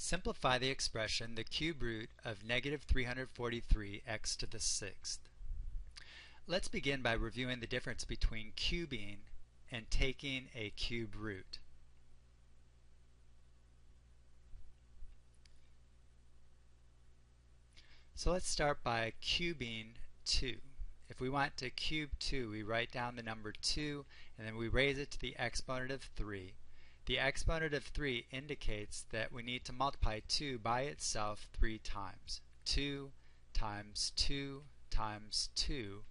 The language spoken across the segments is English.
Simplify the expression the cube root of negative 343 x to the sixth. Let's begin by reviewing the difference between cubing and taking a cube root. So let's start by cubing 2. If we want to cube 2, we write down the number 2 and then we raise it to the exponent of 3. The exponent of 3 indicates that we need to multiply 2 by itself 3 times. 2 times 2 times 2,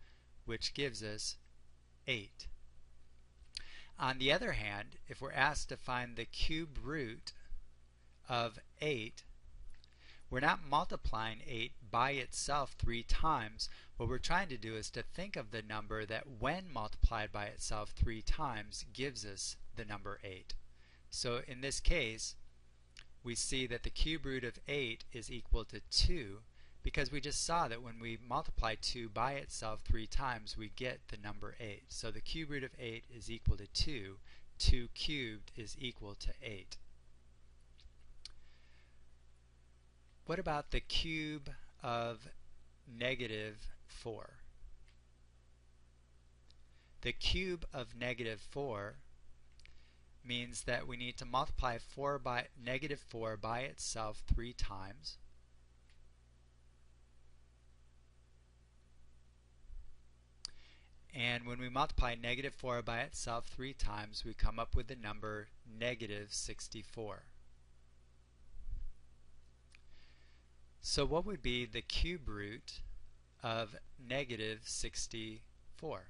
which gives us 8. On the other hand, if we're asked to find the cube root of 8, we're not multiplying 8 by itself 3 times. What we're trying to do is to think of the number that when multiplied by itself 3 times gives us the number 8. So in this case, we see that the cube root of 8 is equal to 2 because we just saw that when we multiply 2 by itself 3 times, we get the number 8. So the cube root of 8 is equal to 2. 2 cubed is equal to 8. What about the cube of negative 4? The cube of negative 4 means that we need to multiply negative 4 by itself 3 times. And when we multiply negative 4 by itself 3 times, we come up with the number negative 64. So what would be the cube root of negative 64?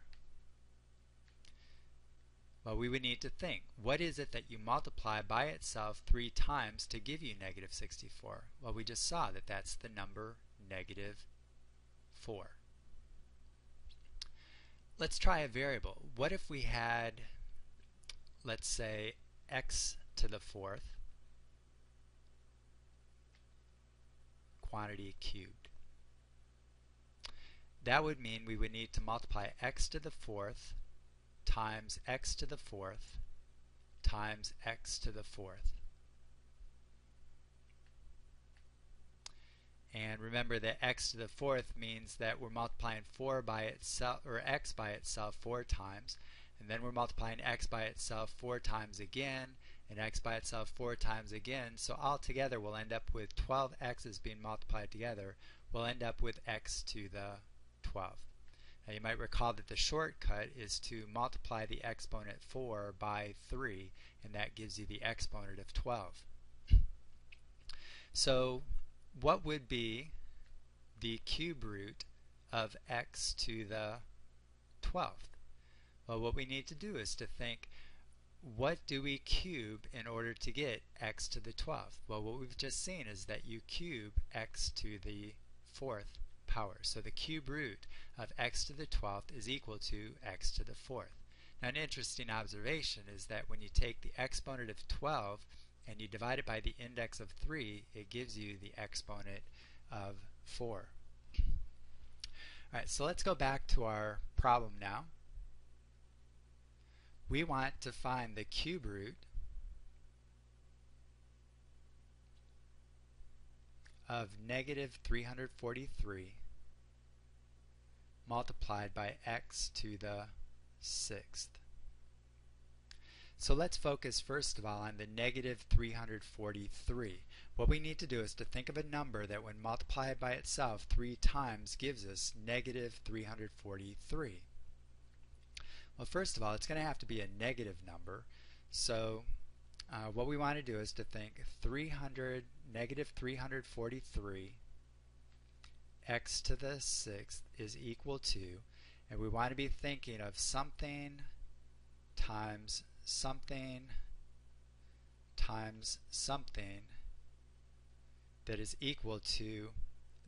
Well, we would need to think, what is it that you multiply by itself 3 times to give you negative 64? Well, we just saw that that's the number negative 4. Let's try a variable. What if we had, let's say, x to the 4th quantity cubed? That would mean we would need to multiply x to the 4th times x to the 4th times x to the 4th. And remember that x to the 4th means that we're multiplying 4 by itself, or x by itself 4 times, and then we're multiplying x by itself 4 times again, and x by itself 4 times again. So altogether we'll end up with 12 x's being multiplied together. We'll end up with x to the 12th. Now you might recall that the shortcut is to multiply the exponent 4 by 3, and that gives you the exponent of 12. So what would be the cube root of x to the 12th? Well, what we need to do is to think, what do we cube in order to get x to the 12th? Well, what we've just seen is that you cube x to the 4th power. So the cube root of x to the 12th is equal to x to the 4th. Now, an interesting observation is that when you take the exponent of 12 and you divide it by the index of 3, it gives you the exponent of 4. Alright, so let's go back to our problem now. We want to find the cube root of negative 343 multiplied by x to the 6th. So let's focus first of all on the negative 343. What we need to do is to think of a number that when multiplied by itself 3 times gives us negative 343. Well, first of all, it's going to have to be a negative number. So what we want to do is to think negative 343 x to the 6th is equal to, and we want to be thinking of something times something times something that is equal to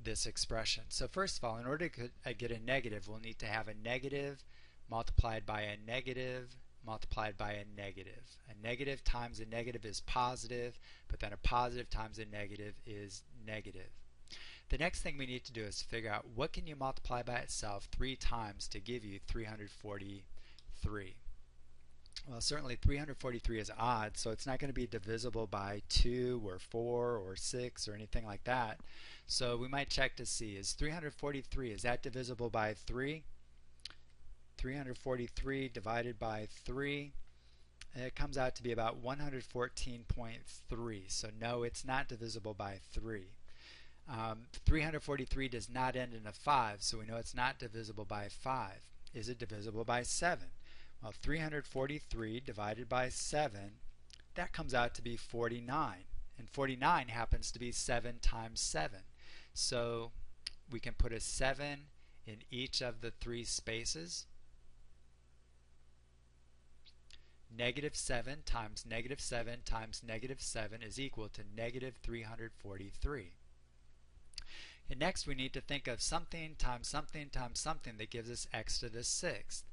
this expression. So first of all, in order to get a negative, we'll need to have a negative multiplied by a negative multiplied by a negative. A negative times a negative is positive, but then a positive times a negative is negative. The next thing we need to do is figure out what can you multiply by itself 3 times to give you 343. Well, certainly 343 is odd, so it's not going to be divisible by 2 or 4 or 6 or anything like that. So we might check to see, is 343, is that divisible by 3? 343 divided by 3, it comes out to be about 114.3. So no, it's not divisible by 3. 343 does not end in a 5, so we know it's not divisible by 5. Is it divisible by 7? Well, 343 divided by 7, that comes out to be 49. And 49 happens to be 7 times 7. So we can put a 7 in each of the 3 spaces. Negative 7 times negative 7 times negative 7 is equal to negative 343. And next we need to think of something times something times something that gives us x to the 6th.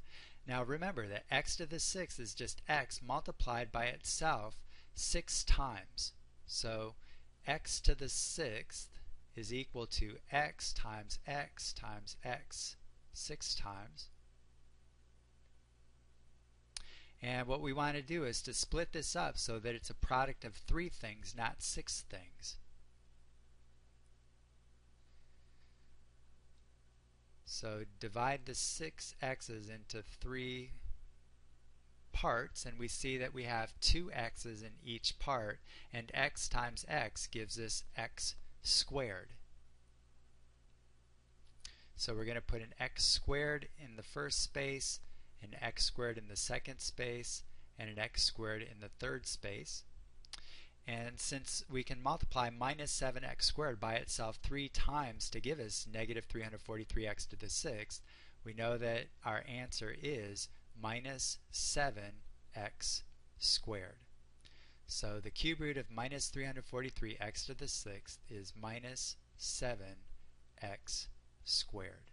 Now remember that x to the 6th is just x multiplied by itself 6 times. So x to the 6th is equal to x times x times x 6 times. And what we want to do is to split this up so that it's a product of 3 things, not 6 things. So divide the 6 x's into 3 parts, and we see that we have 2 x's in each part, and x times x gives us x squared. So we're going to put an x squared in the first space, an x squared in the second space, and an x squared in the third space. And since we can multiply minus 7x squared by itself 3 times to give us negative 343x to the 6th, we know that our answer is minus 7x squared. So the cube root of minus 343x to the 6th is minus 7x squared.